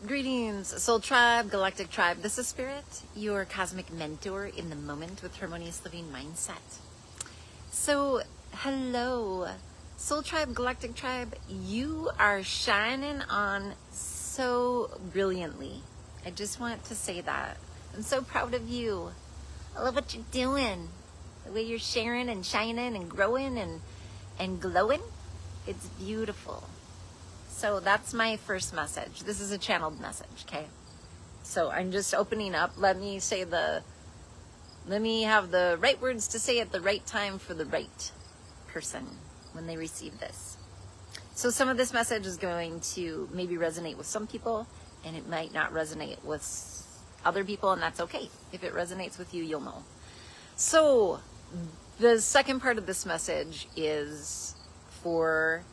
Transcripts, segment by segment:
Greetings, Soul Tribe, Galactic Tribe. This is Spirit, your cosmic mentor in the moment with Harmonious Living Mindset. So, hello, Soul Tribe, Galactic Tribe. You are shining on so brilliantly. I just want to say that. I'm so proud of you. I love what you're doing. The way you're sharing and shining and growing and glowing. It's beautiful. So that's my first message. This is a channeled message, okay? So I'm just opening up. Let me have the right words to say at the right time for the right person when they receive this. So some of this message is going to maybe resonate with some people, and it might not resonate with other people, and that's okay. If it resonates with you, you'll know. So the second part of this message is for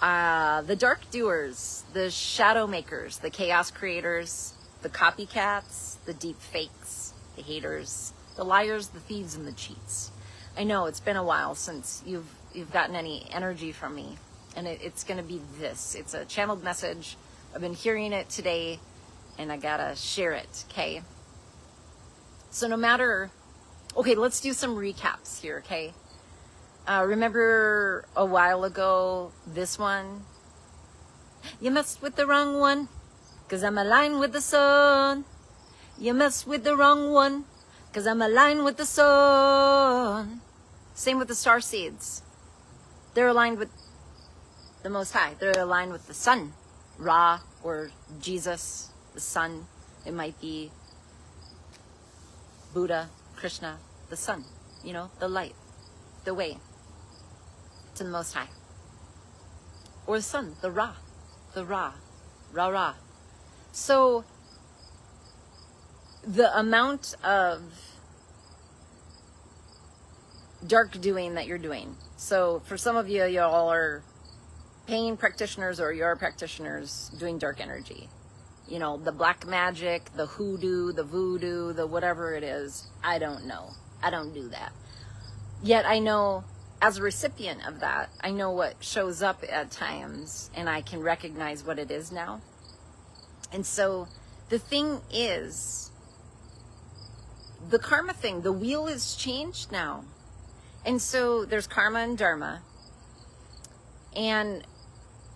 the dark doers, the shadow makers, the chaos creators, the copycats, the deep fakes, the haters, the liars, the thieves, and the cheats. I know it's been a while since you've gotten any energy from me, and it's going to be this. It's a channeled message. I've been hearing it today, and I gotta share it, okay? So okay, let's do some recaps here, okay? Remember a while ago, this one? You messed with the wrong one, 'cause I'm aligned with the sun. You messed with the wrong one, 'cause I'm aligned with the sun. Same with the Starseeds. They're aligned with the Most High. They're aligned with the sun. Ra, or Jesus, the sun. It might be Buddha, Krishna, the sun. You know, the light, the way to the Most High. Or the sun, the Ra. Ra. So the amount of dark doing that you're doing. So for some of you, y'all are paying practitioners, or you're practitioners doing dark energy. You know, the black magic, the hoodoo, the voodoo, the whatever it is. I don't know. I don't do that. Yet I know, as a recipient of that, I know what shows up at times, and I can recognize what it is now. And so the thing is, the karma thing, the wheel is changed now. And so there's karma and dharma. And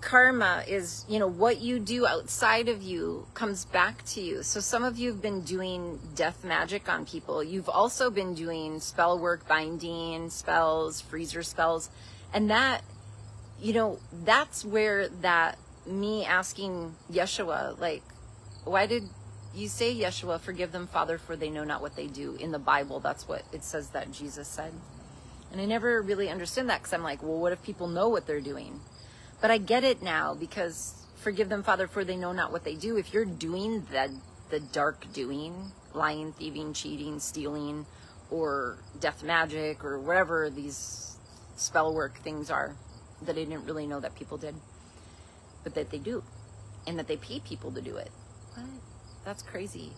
karma is, you know, what you do outside of you comes back to you. So some of you have been doing death magic on people. You've also been doing spell work, binding spells, freezer spells. And that, you know, that's where that me asking Yeshua, like, why did you say, Yeshua, forgive them, Father, for they know not what they do? In the Bible, that's what it says that Jesus said. And I never really understood that, because I'm like, well, what if people know what they're doing? But I get it now, because forgive them, Father, for they know not what they do. If you're doing the dark doing, lying, thieving, cheating, stealing, or death magic, or whatever these spell work things are that I didn't really know that people did, but that they do, and that they pay people to do it. What? That's crazy.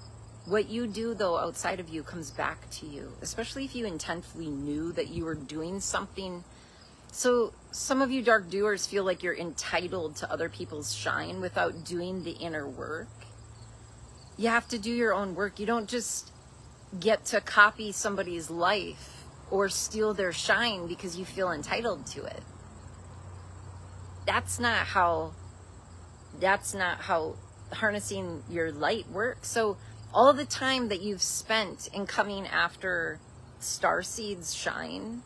What you do, though, outside of you comes back to you, especially if you intently knew that you were doing something. So some of you dark doers feel like you're entitled to other people's shine without doing the inner work. You have to do your own work. You don't just get to copy somebody's life or steal their shine because you feel entitled to it. That's not how harnessing your light works. So all the time that you've spent in coming after Starseeds shine,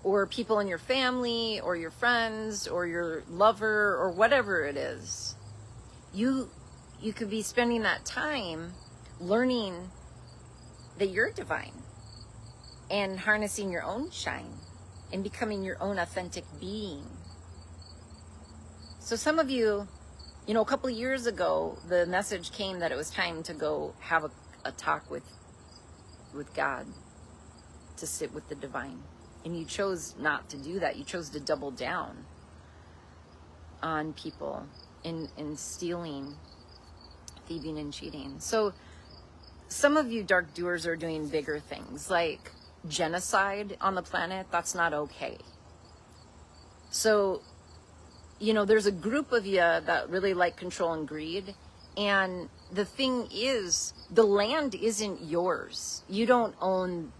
or people in your family, or your friends, or your lover, or whatever it is, you could be spending that time learning that you're divine, and harnessing your own shine, and becoming your own authentic being. So some of you, you know, a couple of years ago, the message came that it was time to go have a talk with God, to sit with the divine. And you chose not to do that. You chose to double down on people in stealing, thieving, and cheating. So some of you dark doers are doing bigger things, like genocide on the planet. That's not okay. So you know, there's a group of you that really like control and greed. And the thing is, the land isn't yours. You don't own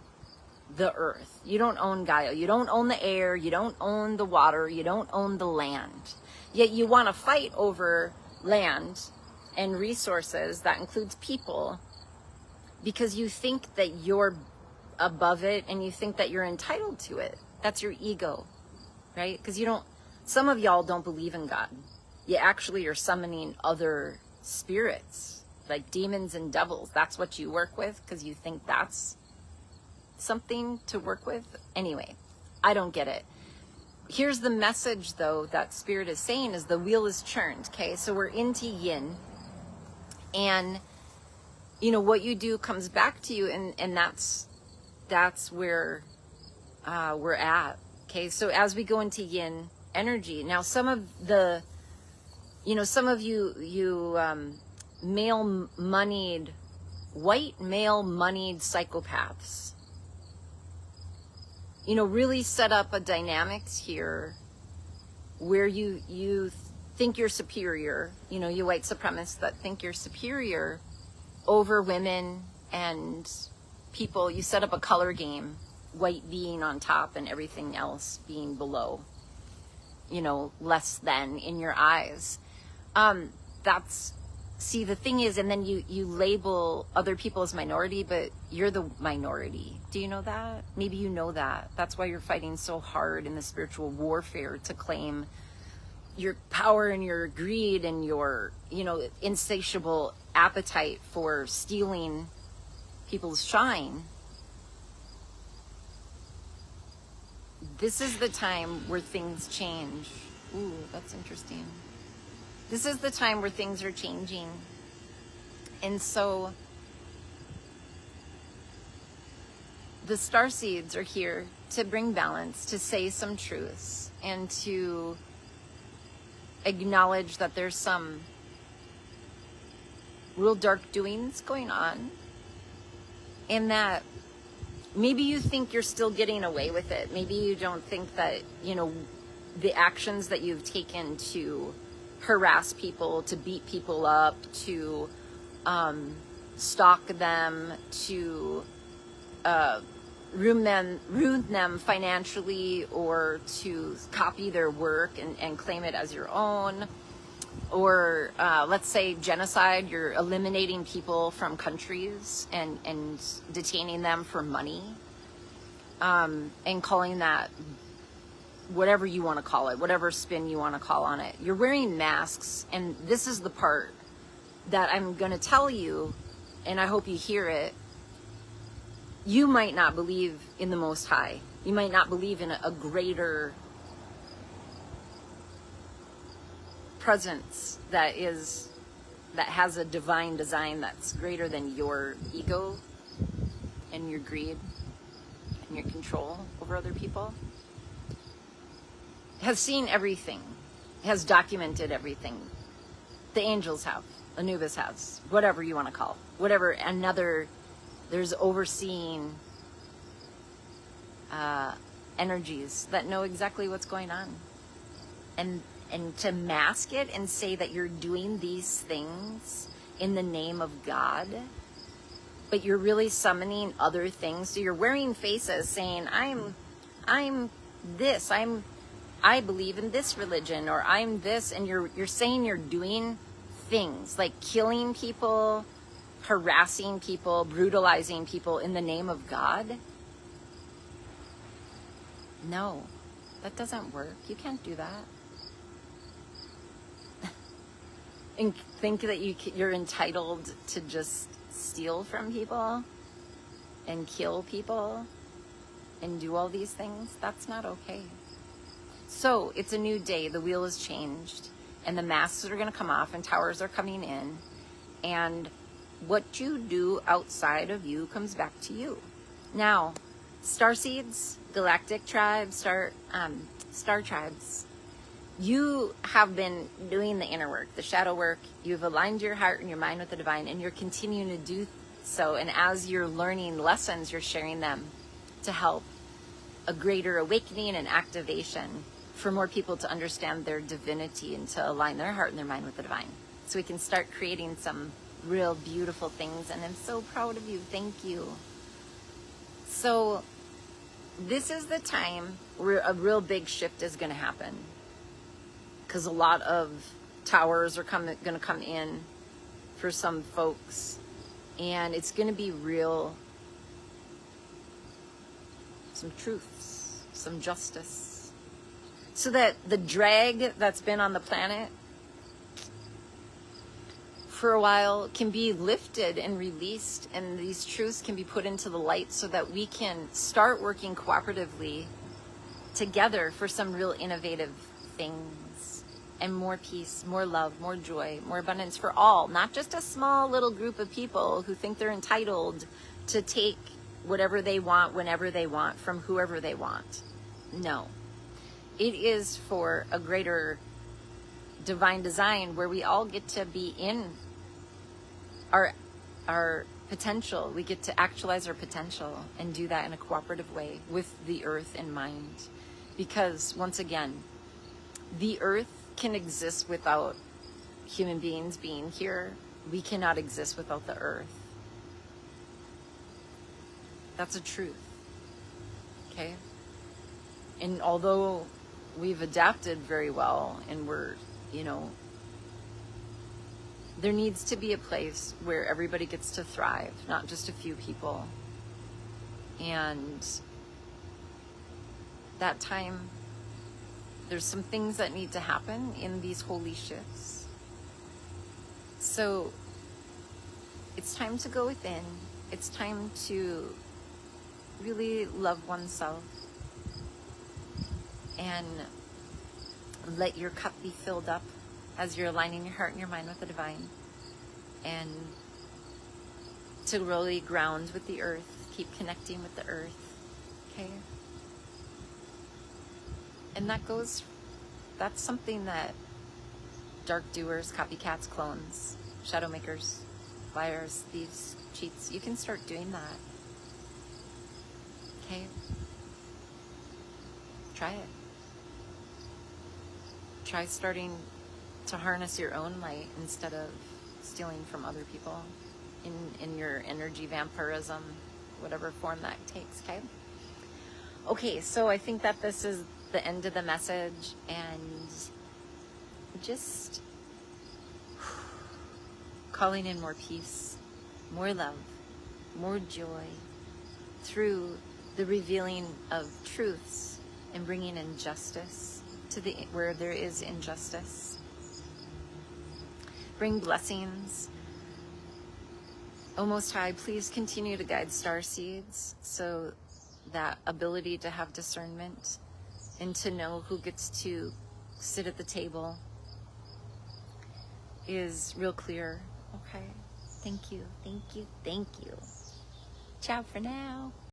the earth. You don't own Gaia. You don't own the air. You don't own the water. You don't own the land. Yet you want to fight over land and resources, that includes people, because you think that you're above it and you think that you're entitled to it. That's your ego, right? Because you don't, some of y'all don't believe in God. You actually are summoning other spirits, like demons and devils. That's what you work with because you think that's something to work with. Anyway, I don't get it. Here's the message, though, that Spirit is saying is the wheel is churned, okay? So we're into yin. And, you know, what you do comes back to you, and that's where we're at, okay? So as we go into yin energy, now some of the, you know, some of you male-moneyed, white male-moneyed psychopaths, you know, really set up a dynamics here where you think you're superior, you know, you white supremacists that think you're superior over women and people. You set up a color game, white being on top and everything else being below, you know, less than in your eyes. See, the thing is, and then you label other people as minority, but you're the minority. Do you know that? Maybe you know that. That's why you're fighting so hard in the spiritual warfare to claim your power and your greed and your, you know, insatiable appetite for stealing people's shine. This is the time where things change. Ooh, that's interesting. This is the time where things are changing. And so the Starseeds are here to bring balance, to say some truths, and to acknowledge that there's some real dark doings going on, and that maybe you think you're still getting away with it. Maybe you don't think that, you know, the actions that you've taken to harass people, to beat people up, to stalk them, to ruin them financially, or to copy their work and claim it as your own, or let's say genocide. You're eliminating people from countries and detaining them for money, and calling that whatever you want to call it, whatever spin you want to call on it. You're wearing masks, and this is the part that I'm going to tell you, and I hope you hear it. You might not believe in the Most High. You might not believe in a greater presence that has a divine design that's greater than your ego and your greed and your control over other people. Has seen everything, has documented everything. The angels have, Anubis has, whatever you want to call, whatever, there's overseeing energies that know exactly what's going on. And to mask it and say that you're doing these things in the name of God, but you're really summoning other things. So you're wearing faces saying, I'm this, I believe in this religion, or I'm this, and you're saying you're doing things like killing people, harassing people, brutalizing people in the name of God. No, that doesn't work. You can't do that. And think that you're entitled to just steal from people and kill people and do all these things. That's not okay. So it's a new day. The wheel has changed, and the masks are going to come off, and towers are coming in, and what you do outside of you comes back to you. Now, Starseeds, Galactic tribes, star tribes, you have been doing the inner work, the shadow work. You've aligned your heart and your mind with the divine, and you're continuing to do so. And as you're learning lessons, you're sharing them to help a greater awakening and activation for more people to understand their divinity and to align their heart and their mind with the divine. So we can start creating some real beautiful things. And I'm so proud of you. Thank you. So this is the time where a real big shift is going to happen. Because a lot of towers are going to come in for some folks. And it's going to be real, some truths, some justice. So that the drag that's been on the planet for a while can be lifted and released, and these truths can be put into the light so that we can start working cooperatively together for some real innovative things, and more peace, more love, more joy, more abundance for all, not just a small little group of people who think they're entitled to take whatever they want whenever they want from whoever they want. No, it is for a greater divine design where we all get to be in our potential. We get to actualize our potential and do that in a cooperative way with the earth in mind. Because once again, the earth can exist without human beings being here. We cannot exist without the earth. That's a truth. Okay? And although we've adapted very well and we're, there needs to be a place where everybody gets to thrive, not just a few people. And that time, there's some things that need to happen in these holy shifts. So it's time to go within. It's time to really love oneself and let your cup be filled up as you're aligning your heart and your mind with the divine, and to really ground with the earth, keep connecting with the earth, okay? And that's something that dark doers, copycats, clones, shadow makers, liars, thieves, cheats, you can start doing that, okay? Try it. Try starting to harness your own light instead of stealing from other people in your energy vampirism, whatever form that takes, okay? Okay, so I think that this is the end of the message, and just calling in more peace, more love, more joy through the revealing of truths and bringing in justice to where there is injustice. Bring blessings. O Most High, please continue to guide Starseeds, so that ability to have discernment and to know who gets to sit at the table is real clear. Okay. Thank you. Thank you. Thank you. Ciao for now.